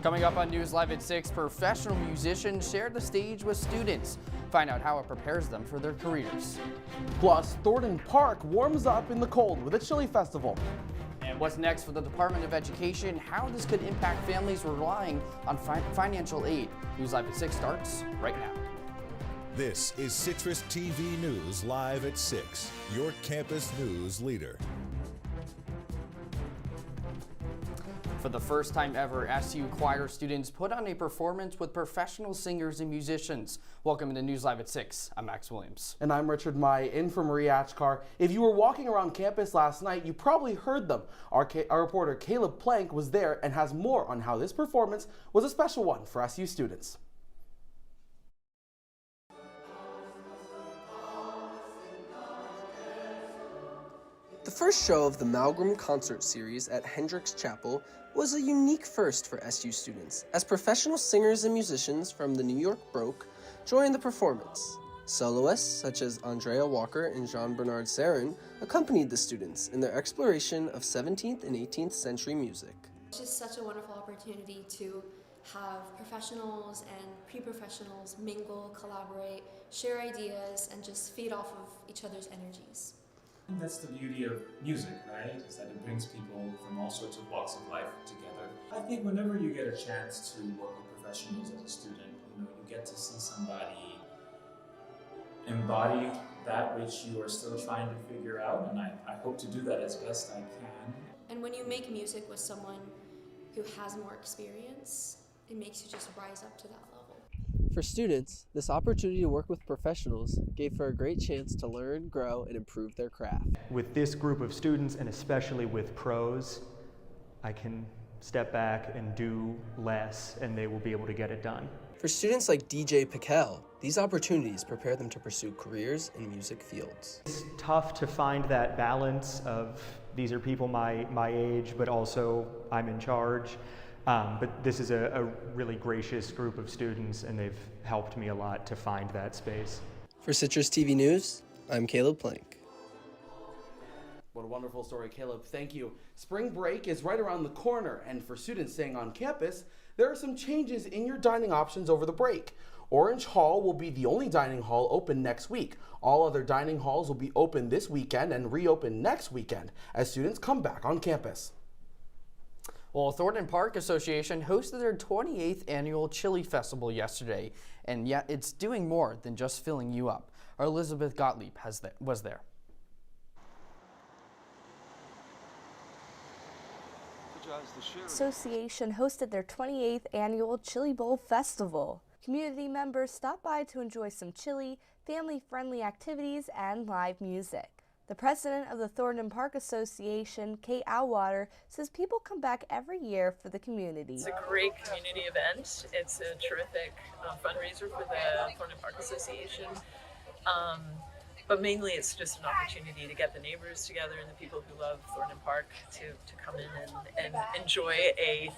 Coming up on News Live at 6, professional musicians share the stage with students. Find out how it prepares them for their careers. Plus, Thornton Park warms up in the cold with a chili festival. And what's next for the Department of Education? How this could impact families relying on financial aid. News Live at 6 starts right now. This is CitrusTV News Live at 6, your campus news leader. For the first time ever, SU choir students put on a performance with professional singers and musicians. Welcome to News Live at 6. I'm Max Williams. And I'm Richard Mai, in for Marie Achkar. If you were walking around campus last night, you probably heard them. Our reporter Caleb Plank was there and has more on how this performance was a special one for SU students. The first show of the Malgrim concert series at Hendricks Chapel was a unique first for SU students, as professional singers and musicians from the New York Broke joined the performance. Soloists such as Andrea Walker and Jean-Bernard Sarin accompanied the students in their exploration of 17th and 18th century music. It's just such a wonderful opportunity to have professionals and pre-professionals mingle, collaborate, share ideas, and just feed off of each other's energies. That's the beauty of music, right? Is that it brings people from all sorts of walks of life together. I think whenever you get a chance to work with professionals as a student, you get to see somebody embody that which you are still trying to figure out, and I hope to do that as best I can. And when you make music with someone who has more experience, it makes you just rise up to that level. For students, this opportunity to work with professionals gave for a great chance to learn, grow, and improve their craft. With this group of students, and especially with pros, I can step back and do less, and they will be able to get it done. For students like DJ Piquel, these opportunities prepare them to pursue careers in music fields. It's tough to find that balance of these are people my age, but also I'm in charge. But this is a really gracious group of students, and they've helped me a lot to find that space. For CitrusTV News, I'm Caleb Plank. What a wonderful story, Caleb. Thank you. Spring break is right around the corner, and for students staying on campus, there are some changes in your dining options over the break. Orange Hall will be the only dining hall open next week. All other dining halls will be open this weekend and reopen next weekend as students come back on campus. Well, Thornton Park Association hosted their 28th annual Chili Festival yesterday, and yet it's doing more than just filling you up. Our Elizabeth Gottlieb was there. Association hosted their 28th annual Chili Bowl Festival. Community members stopped by to enjoy some chili, family-friendly activities, and live music. The president of the Thornton Park Association, Kate Alwater, says people come back every year for the community. It's a great community event. It's a terrific fundraiser for the Thornton Park Association. But mainly it's just an opportunity to get the neighbors together and the people who love Thornton Park to come in and enjoy a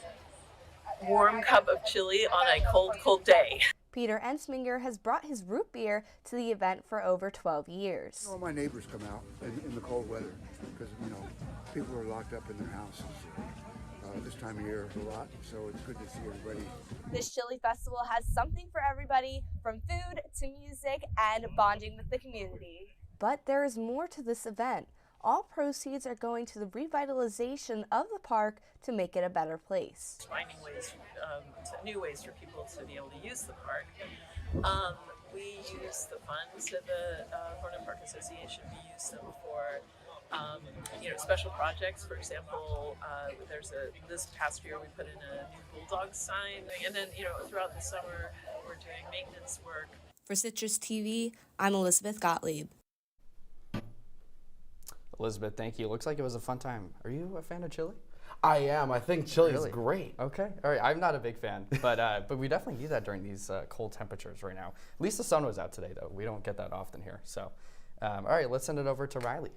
warm cup of chili on a cold, cold day. Peter Ensminger has brought his root beer to the event for over 12 years. All my neighbors come out in the cold weather because, people are locked up in their houses this time of year a lot, so it's good to see everybody. This chili festival has something for everybody, from food to music and bonding with the community. But there is more to this event. All proceeds are going to the revitalization of the park to make it a better place. Finding ways, new ways for people to be able to use the park. We use the funds of the Thornton Park Association. We use them for special projects. For example, this past year we put in a new bulldog sign, and then throughout the summer we're doing maintenance work. For CitrusTV, I'm Elizabeth Gottlieb. Elizabeth, thank you. Looks like it was a fun time. Are you a fan of chili? I am. I think chili is great. Okay. All right. I'm not a big fan, but we definitely need that during these cold temperatures right now. At least the sun was out today, though. We don't get that often here. So, all right, let's send it over to Riley.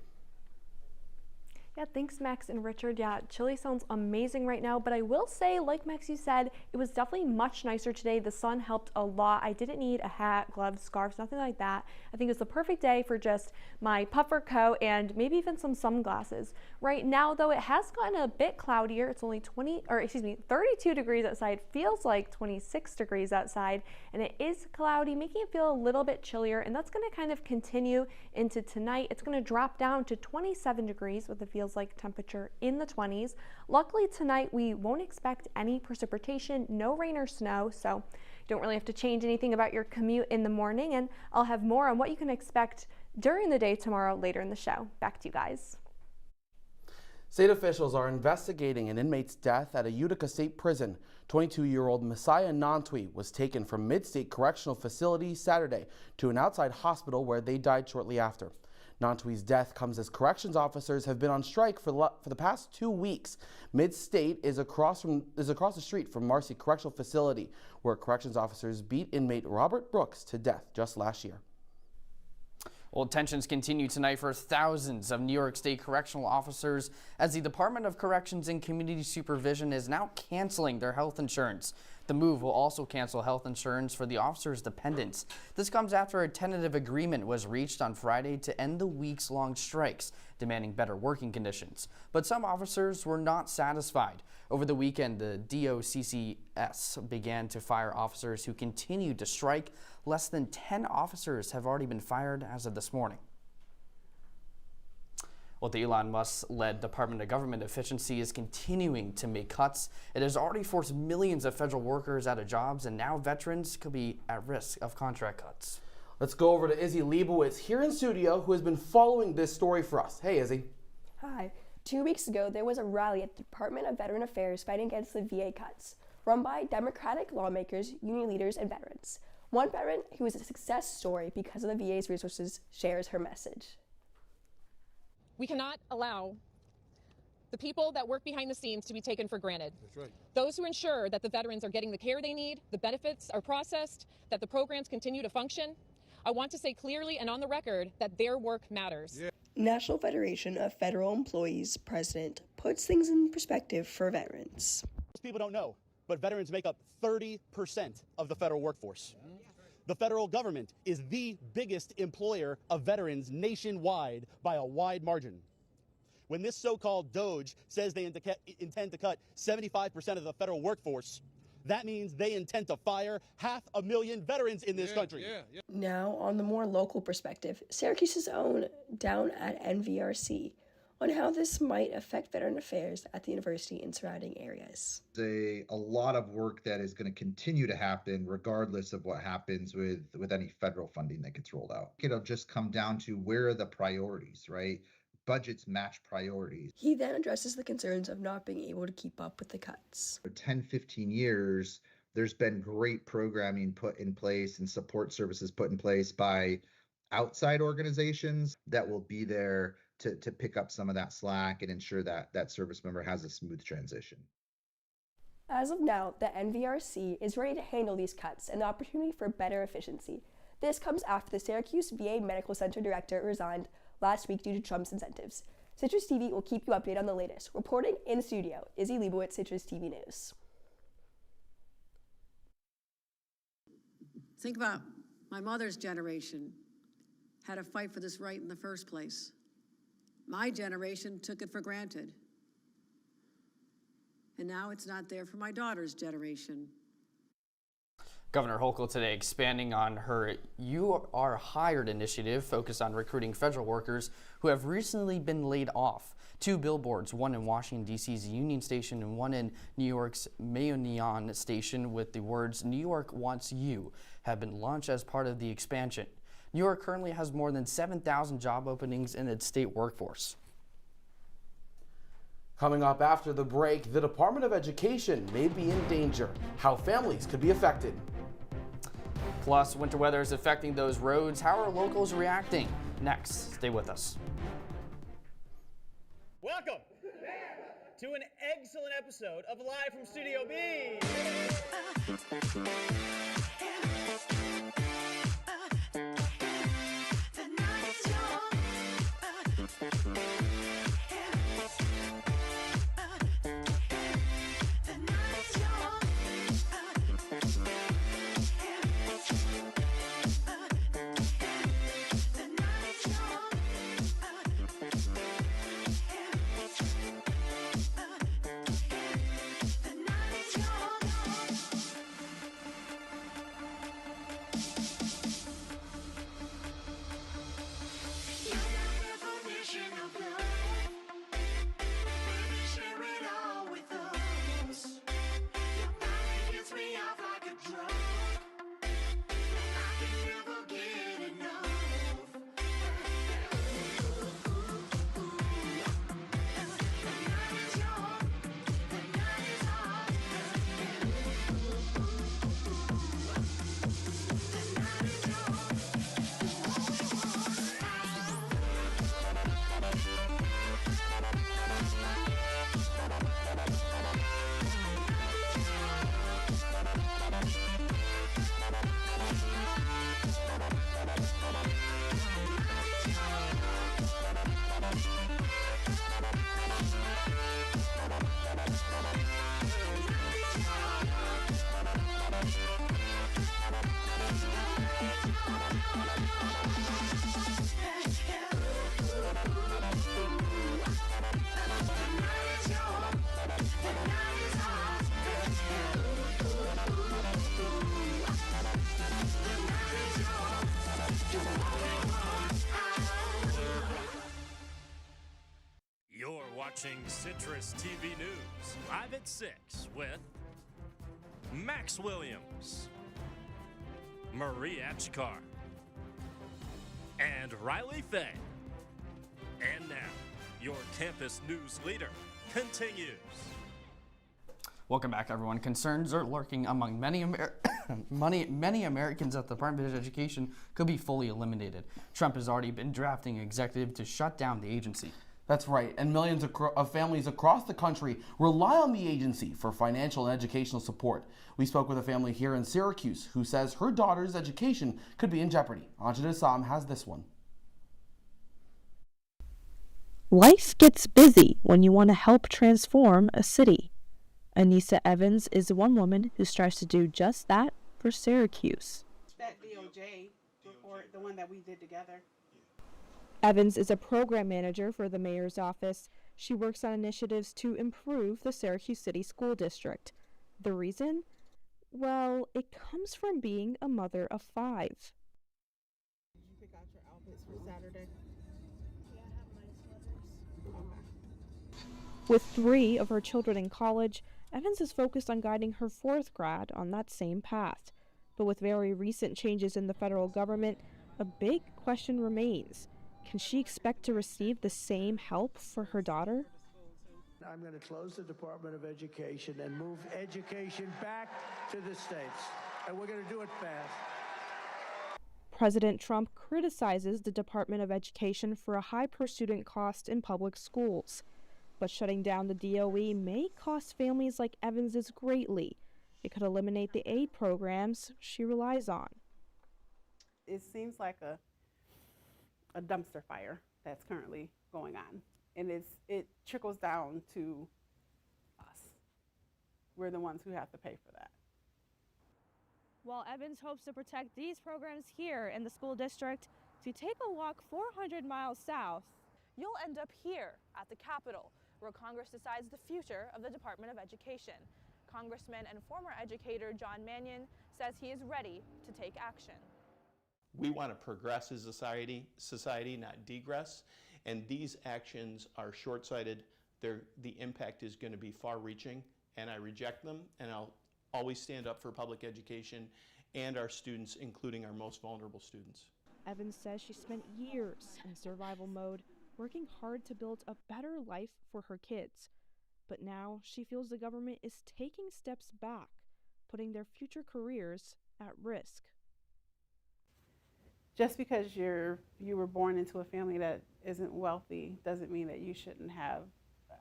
Yeah, thanks Max and Richard. Yeah, chili sounds amazing right now, but I will say, like Max, you said, it was definitely much nicer today. The sun helped a lot. I didn't need a hat, gloves, scarves, nothing like that. I think it was the perfect day for just my puffer coat and maybe even some sunglasses. Right now, though, it has gotten a bit cloudier. It's only 32 degrees outside, feels like 26 degrees outside, and it is cloudy, making it feel a little bit chillier, and that's going to kind of continue into tonight. It's going to drop down to 27 degrees with a feels like temperature in the 20s. Luckily tonight we won't expect any precipitation, no rain or snow, so you don't really have to change anything about your commute in the morning, and I'll have more on what you can expect during the day tomorrow later in the show. Back to you guys. State officials are investigating an inmate's death at a Utica State Prison. 22-year-old Messiah Nantwi was taken from Mid-State Correctional Facility Saturday to an outside hospital where they died shortly after. Nantwi's death comes as corrections officers have been on strike for the past 2 weeks. Mid-State is across the street from Marcy Correctional Facility, where corrections officers beat inmate Robert Brooks to death just last year. Well, tensions continue tonight for thousands of New York State correctional officers as the Department of Corrections and Community Supervision is now canceling their health insurance. The move will also cancel health insurance for the officers' dependents. This comes after a tentative agreement was reached on Friday to end the weeks-long strikes, demanding better working conditions. But some officers were not satisfied. Over the weekend, the DOCCS began to fire officers who continued to strike. Less than 10 officers have already been fired as of this morning. Well, the Elon Musk-led Department of Government Efficiency is continuing to make cuts. It has already forced millions of federal workers out of jobs, and now veterans could be at risk of contract cuts. Let's go over to Izzy Leibowitz here in studio, who has been following this story for us. Hey, Izzy. Hi. 2 weeks ago, there was a rally at the Department of Veteran Affairs fighting against the VA cuts, run by Democratic lawmakers, union leaders, and veterans. One veteran who is a success story because of the VA's resources shares her message. We cannot allow the people that work behind the scenes to be taken for granted. That's right. Those who ensure that the veterans are getting the care they need, the benefits are processed, that the programs continue to function. I want to say clearly and on the record that their work matters. Yeah. National Federation of Federal Employees president puts things in perspective for veterans. Most people don't know, but veterans make up 30% of the federal workforce. The federal government is the biggest employer of veterans nationwide by a wide margin. When this so-called DOGE says they intend to cut 75% of the federal workforce, that means they intend to fire 500,000 veterans in this country. Now, on the more local perspective, Syracuse's own Down at NVRC on how this might affect veteran affairs at the university and surrounding areas. A lot of work that is going to continue to happen regardless of what happens with any federal funding that gets rolled out. It'll just come down to where are the priorities, right? Budgets match priorities. He then addresses the concerns of not being able to keep up with the cuts. For 10, 15 years, there's been great programming put in place and support services put in place by outside organizations that will be there to pick up some of that slack and ensure that that service member has a smooth transition. As of now, the NVRC is ready to handle these cuts and the opportunity for better efficiency. This comes after the Syracuse VA Medical Center director resigned last week due to Trump's incentives. Citrus TV will keep you updated on the latest. Reporting in the studio, Izzy Leibowitz, Citrus TV News. Think about my mother's generation had to fight for this right in the first place. My generation took it for granted. And now it's not there for my daughter's generation. Governor Hochul today expanding on her You Are Hired initiative focused on recruiting federal workers who have recently been laid off. 2 billboards, one in Washington, D.C.'s Union Station and one in New York's Mayoneon Station with the words "New York wants you" have been launched as part of the expansion. New York currently has more than 7,000 job openings in its state workforce. Coming up after the break, the Department of Education may be in danger. How families could be affected. Plus, winter weather is affecting those roads. How are locals reacting? Next, stay with us. Welcome to an excellent episode of Live from Studio B. watching Citrus TV News, live at 6 with Max Williams, Marie Achkar, and Riley Fay. And now, your campus news leader continues. Welcome back, everyone. Concerns are lurking among many Americans that the Department of Education could be fully eliminated. Trump has already been drafting an executive to shut down the agency. That's right, and millions of families across the country rely on the agency for financial and educational support. We spoke with a family here in Syracuse who says her daughter's education could be in jeopardy. Anja Assam has this one. Life gets busy when you want to help transform a city. Anissa Evans is one woman who strives to do just that for Syracuse. That DOJ report, the one that we did together. Evans is a program manager for the mayor's office. She works on initiatives to improve the Syracuse City School District. The reason? Well, it comes from being a mother of 5. Did you pick out your outfits for Saturday? Yeah, I have my sweaters. Okay. With 3 of her children in college, Evans is focused on guiding her 4th grad on that same path. But with very recent changes in the federal government, a big question remains. Can she expect to receive the same help for her daughter? I'm going to close the Department of Education and move education back to the states. And we're going to do it fast. President Trump criticizes the Department of Education for a high per student cost in public schools. But shutting down the DOE may cost families like Evans's greatly. It could eliminate the aid programs she relies on. It seems like a dumpster fire that's currently going on. And it trickles down to us. We're the ones who have to pay for that. While Evans hopes to protect these programs here in the school district, if you take a walk 400 miles south, you'll end up here at the Capitol, where Congress decides the future of the Department of Education. Congressman and former educator John Mannion says he is ready to take action. We want to progress as a society, not degress, and these actions are short-sighted. The impact is going to be far-reaching, and I reject them, and I'll always stand up for public education and our students, including our most vulnerable students. Evans says she spent years in survival mode, working hard to build a better life for her kids. But now she feels the government is taking steps back, putting their future careers at risk. Just because you were born into a family that isn't wealthy doesn't mean that you shouldn't have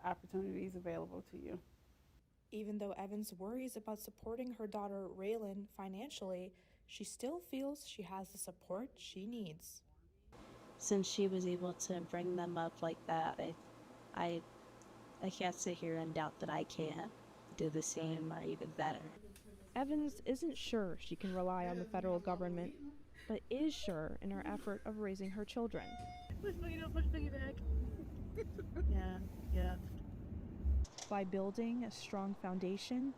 opportunities available to you. Even though Evans worries about supporting her daughter Raylan financially, she still feels she has the support she needs. Since she was able to bring them up like that, I can't sit here and doubt that I can't do the same or even better. Evans isn't sure she can rely on the federal government, but is sure in her effort of raising her children. Push Boogie back. Yeah. By building a strong foundation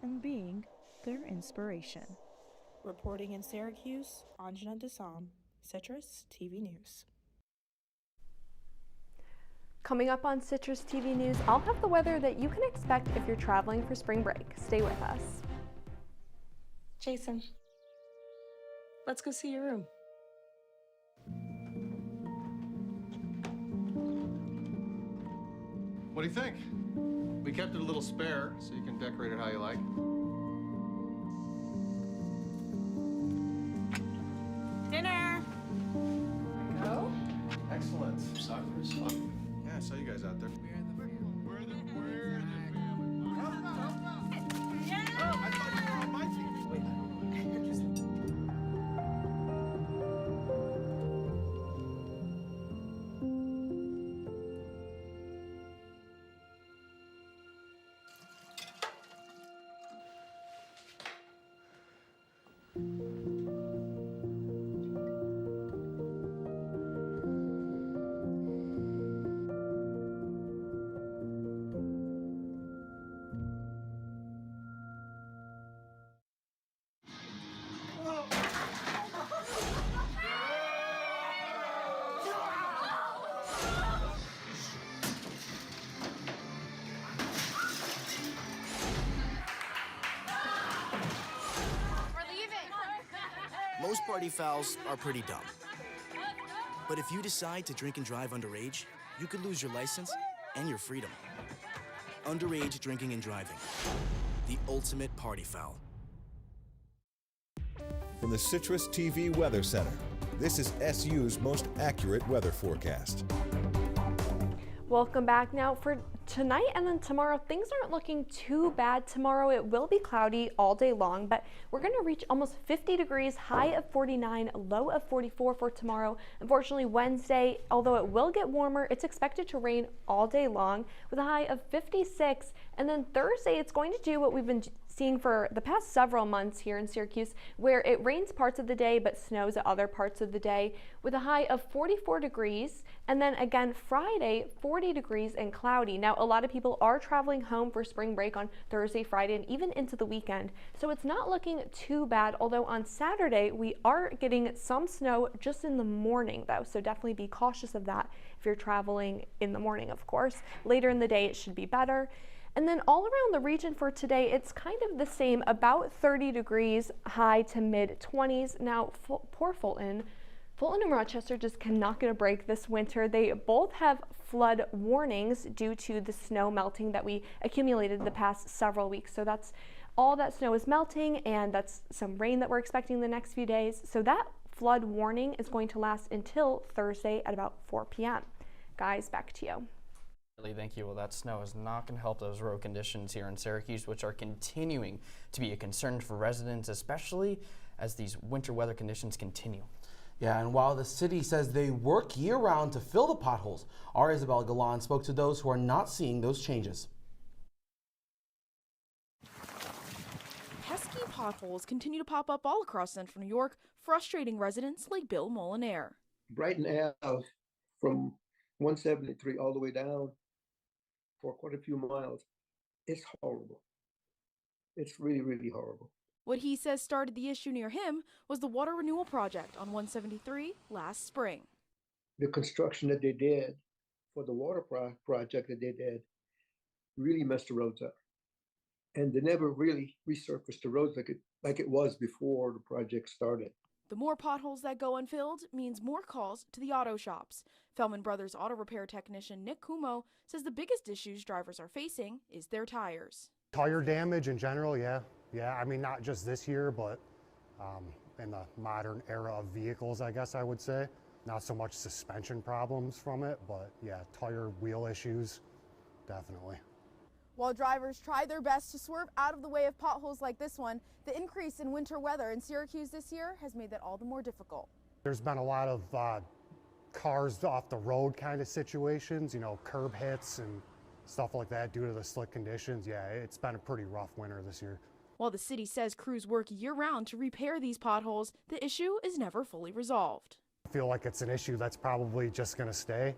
and being their inspiration. Reporting in Syracuse, Anjana Dasam, Citrus TV News. Coming up on Citrus TV News, I'll have the weather that you can expect if you're traveling for spring break. Stay with us. Jason, let's go see your room. What do you think? We kept it a little spare, so you can decorate it how you like. Dinner! Go. Excellent. Soccer is fun. Yeah, I saw you guys out there. We're the family. Yeah! Oh, I thought you were on my team. Wait. party fouls are pretty dumb. But if you decide to drink and drive underage, you could lose your license and your freedom. Underage drinking and driving. The ultimate party foul. From the CitrusTV Weather Center, this is SU's most accurate weather forecast. Welcome back. Now for tonight and then tomorrow, things aren't looking too bad. Tomorrow it will be cloudy all day long, but we're going to reach almost 50 degrees, high of 49, low of 44 for tomorrow. Unfortunately, Wednesday, although it will get warmer, it's expected to rain all day long with a high of 56. And then Thursday, it's going to do what we've been seeing for the past several months here in Syracuse, where it rains parts of the day but snows at other parts of the day, with a high of 44 degrees. And then again Friday, 40 degrees and cloudy. Now a lot of people are traveling home for spring break on Thursday, Friday, and even into the weekend, so it's not looking too bad, although on Saturday we are getting some snow just in the morning though, so definitely be cautious of that if you're traveling in the morning. Of course, later in the day it should be better. And then all around the region for today, it's kind of the same, about 30 degrees, high to mid 20s. Now, poor Fulton and Rochester just cannot get a break this winter. They both have flood warnings due to the snow melting that we accumulated the past several weeks. So that's all that snow is melting, and that's some rain that we're expecting the next few days. So that flood warning is going to last until Thursday at about 4 p.m. Guys, back to you. Thank you. Well, that snow is not going to help those road conditions here in Syracuse, which are continuing to be a concern for residents, especially as these winter weather conditions continue. Yeah, and while the city says they work year-round to fill the potholes, our Isabel Galan spoke to those who are not seeing those changes. Pesky potholes continue to pop up all across central New York, frustrating residents like Bill Molinaire. Brighton Ave from 173 all the way down for quite a few miles. It's horrible. It's really, really horrible. What he says started the issue near him was the water renewal project on 173 last spring. The construction that they did for the water project that they did really messed the roads up. And they never really resurfaced the roads like it was before the project started. The more potholes that go unfilled means more calls to the auto shops. Fellman Brothers auto repair technician Nick Kumo says the biggest issues drivers are facing is their tires. Tire damage in general, yeah. I mean, not just this year, but in the modern era of vehicles, I guess I would say. Not so much suspension problems from it, but yeah, tire wheel issues, definitely. While drivers try their best to swerve out of the way of potholes like this one, the increase in winter weather in Syracuse this year has made that all the more difficult. There's been a lot of cars off the road kind of situations, you know, curb hits and stuff like that due to the slick conditions. Yeah, it's been a pretty rough winter this year. While the city says crews work year-round to repair these potholes, the issue is never fully resolved. I feel like it's an issue that's probably just going to stay.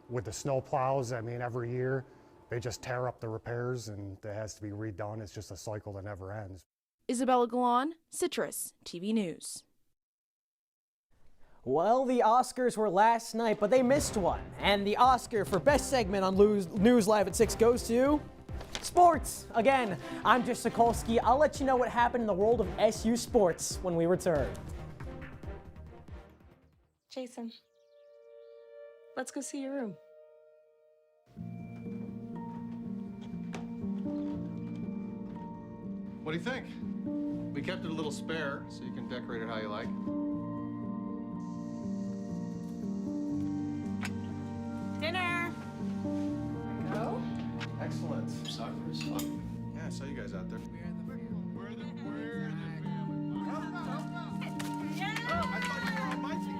With the snow plows, I mean, every year they just tear up the repairs and it has to be redone. It's just a cycle that never ends. Isabella Galan, Citrus TV News. Well, the Oscars were last night, but they missed one. And the Oscar for Best Segment on News Live at 6 goes to sports. Again, I'm Jish Sokolsky. I'll let you know what happened in the world of SU sports when we return. Jason, let's go see your room. What do you think? We kept it a little spare, so you can decorate it how you like. Dinner! Go. Excellent. Soccer is fun. Yeah, I saw you guys out there. We're the family. Yeah! Oh, I thought you were on my team.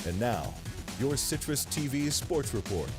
And now, your Citrus TV Sports Report.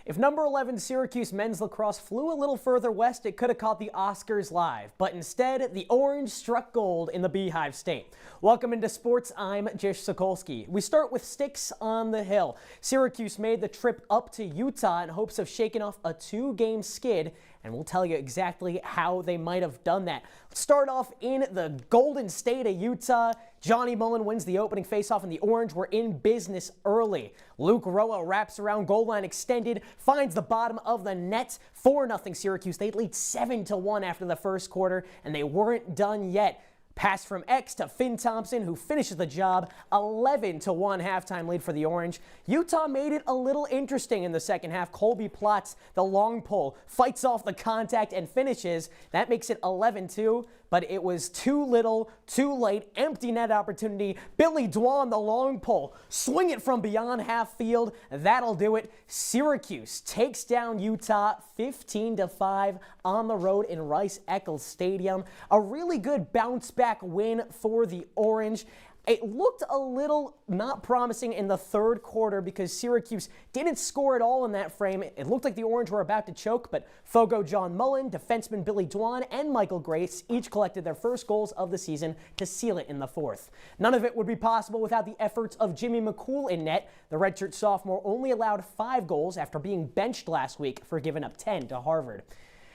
If number 11 Syracuse men's lacrosse flew a little further west, it could have caught the Oscars live. But instead, the Orange struck gold in the Beehive State. Welcome into sports. I'm Jish Sokolsky. We start with sticks on the hill. Syracuse made the trip up to Utah in hopes of shaking off a 2-game skid, and we'll tell you exactly how they might have done that. Let's start off in the Golden State of Utah. Johnny Mullen wins the opening faceoff, and the Orange were in business early. Luke Roa wraps around goal line extended, finds the bottom of the net. 4-0 Syracuse. They lead 7-1 after the first quarter, and they weren't done yet. Pass from X to Finn Thompson, who finishes the job. 11-1 halftime lead for the Orange. Utah made it a little interesting in the second half. Colby plots the long pole, fights off the contact, and finishes. That makes it 11-2. But it was too little, too late. Empty net opportunity. Billy Dwan, the long pole. Swing it from beyond half field. That'll do it. Syracuse takes down Utah 15-5 on the road in Rice-Eccles Stadium. A really good bounce-back win for the Orange. It looked a little not promising in the third quarter because Syracuse didn't score at all in that frame. It looked like the Orange were about to choke, but Fogo John Mullen, defenseman Billy Dwan, and Michael Grace each collected their first goals of the season to seal it in the fourth. None of it would be possible without the efforts of Jimmy McCool in net. The redshirt sophomore only allowed 5 goals after being benched last week for giving up 10 to Harvard.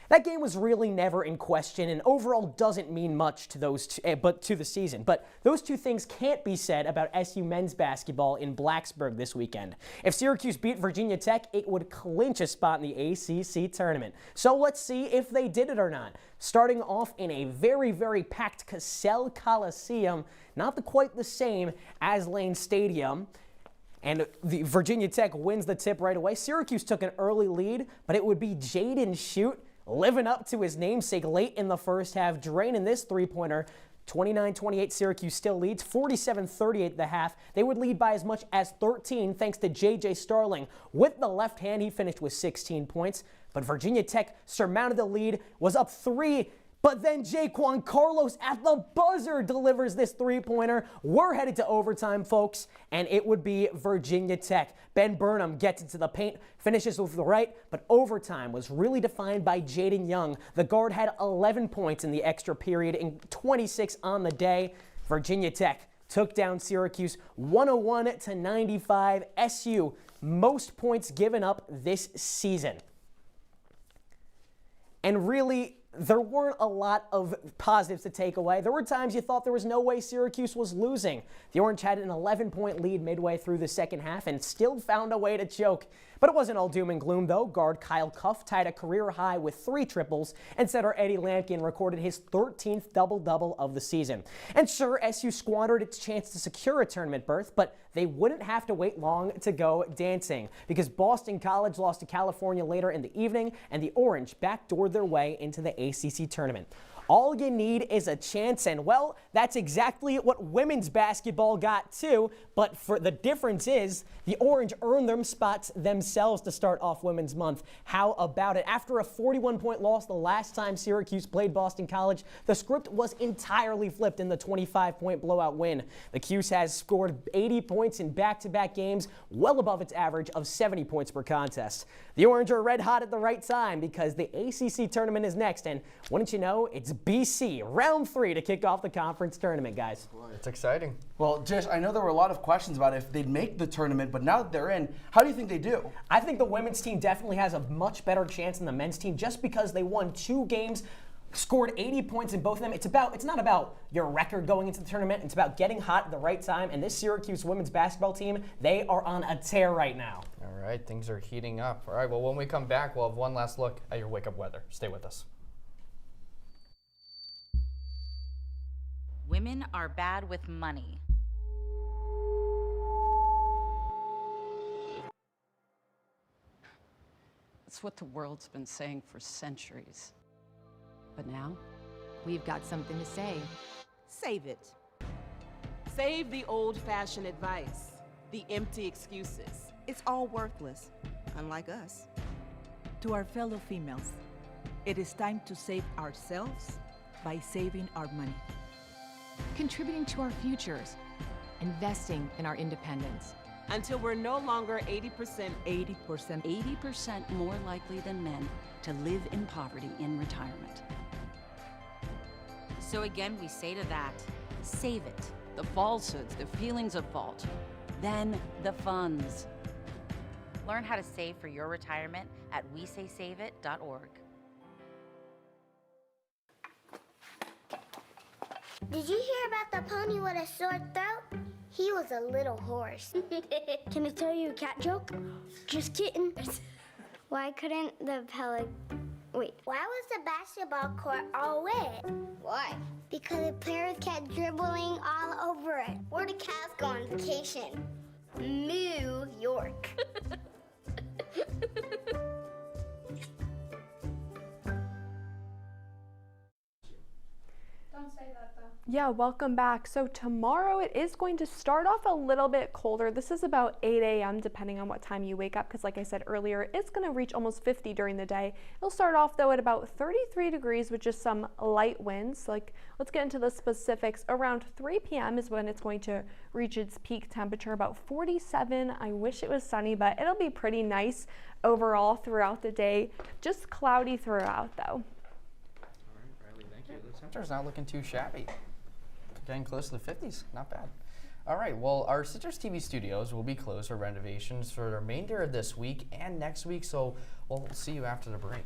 That game was really never in question and overall doesn't mean much to to the season. But those two things can't be said about SU men's basketball in Blacksburg this weekend. If Syracuse beat Virginia Tech, it would clinch a spot in the ACC tournament. So let's see if they did it or not. Starting off in a very, very packed Cassell Coliseum, not quite the same as Lane Stadium. And the Virginia Tech wins the tip right away. Syracuse took an early lead, but it would be Jaden Shute living up to his namesake late in the first half, draining this three-pointer. 29-28, Syracuse still leads. 47-38 at the half. They would lead by as much as 13 thanks to J.J. Starling. With the left hand, he finished with 16 points. But Virginia Tech surmounted the lead, was up 3. But then Jaquan Carlos at the buzzer delivers this three-pointer. We're headed to overtime, folks, and it would be Virginia Tech. Ben Burnham gets into the paint, finishes with the right, but overtime was really defined by Jaden Young. The guard had 11 points in the extra period and 26 on the day. Virginia Tech took down Syracuse 101-95. SU, most points given up this season. And really, there weren't a lot of positives to take away. There were times you thought there was no way Syracuse was losing. The Orange had an 11-point lead midway through the second half and still found a way to choke. But it wasn't all doom and gloom, though. Guard Kyle Cuff tied a career high with 3 triples, and center Eddie Lampkin recorded his 13th double-double of the season. And sure, SU squandered its chance to secure a tournament berth, but they wouldn't have to wait long to go dancing because Boston College lost to California later in the evening, and the Orange backdoored their way into the ACC tournament. All you need is a chance, and well, that's exactly what women's basketball got too, but for the difference is the Orange earned them spots themselves to start off Women's Month. How about it? After a 41-point loss the last time Syracuse played Boston College, the script was entirely flipped in the 25-point blowout win. The Cuse has scored 80 points in back-to-back games, well above its average of 70 points per contest. The Orange are red hot at the right time because the ACC tournament is next, and wouldn't you know, it's BC, round 3 to kick off the conference tournament, guys. It's exciting. Well, Jish, I know there were a lot of questions about if they'd make the tournament, but now that they're in, how do you think they do? I think the women's team definitely has a much better chance than the men's team just because they won 2 games, scored 80 points in both of them. It's not about your record going into the tournament. It's about getting hot at the right time. And this Syracuse women's basketball team, they are on a tear right now. All right, things are heating up. All right, well, when we come back, we'll have one last look at your wake-up weather. Stay with us. Women are bad with money. That's what the world's been saying for centuries. But now, we've got something to say. Save it. Save the old-fashioned advice, the empty excuses. It's all worthless, unlike us. To our fellow females, it is time to save ourselves by saving our money. Contributing to our futures investing in our independence. Until we're no longer 80% more likely than men to live in poverty in retirement. So again, we say to that, Save it. The falsehoods, the feelings of fault. Then the funds. learn how to save for your retirement at wesaysaveit.org. Did you hear about the pony with a sore throat? He was a little horse. Can I tell you a cat joke? Just kidding. Why couldn't the Why was the basketball court all wet? Why? Because the players kept dribbling all over it. Where do cats go on vacation? New York. Don't say that though. Yeah, welcome back. So tomorrow it is going to start off a little bit colder. This is about 8 a.m. depending on what time you wake up, because like I said earlier, it's going to reach almost 50 during the day. It'll start off though at about 33 degrees with just some light winds. Let's get into the specifics. Around 3 p.m. is when it's going to reach its peak temperature, about 47. I wish it was sunny, but it'll be pretty nice overall throughout the day. Just cloudy throughout though. The temperature's not looking too shabby. Getting close to the 50s, not bad. All right, well, our Citrus TV studios will be closed for renovations for the remainder of this week and next week, so we'll see you after the break.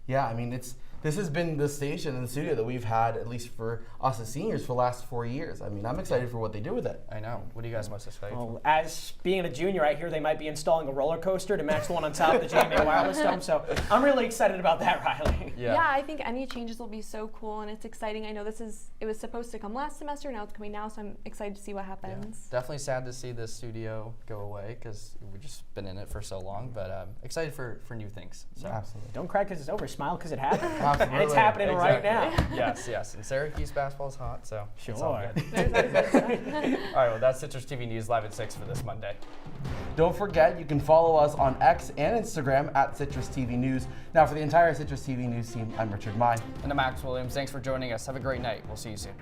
Yeah, I mean, this has been the station and the studio that we've had, at least for us as seniors, for the last 4 years. I mean, I'm excited for what they do with it. I know. What are you guys most excited for? Well, as being a junior, I hear they might be installing a roller coaster to match the one on top of the GMA Wireless Dome, so I'm really excited about that, Riley. Yeah, I think any changes will be so cool and it's exciting. I know it was supposed to come last semester, now it's coming now, so I'm excited to see what happens. Yeah. Definitely sad to see this studio go away because we've just been in it for so long, but excited for new things. So. Absolutely. Don't cry because it's over, smile because it happened. Absolutely. And it's happening right now. Yes. And Syracuse basketball's hot, so sure. It's all good. All right, well, that's Citrus TV News Live at 6 for this Monday. Don't forget, you can follow us on X and Instagram at Citrus TV News. Now, for the entire Citrus TV News team, I'm Richard Mai. And I'm Max Williams. Thanks for joining us. Have a great night. We'll see you soon.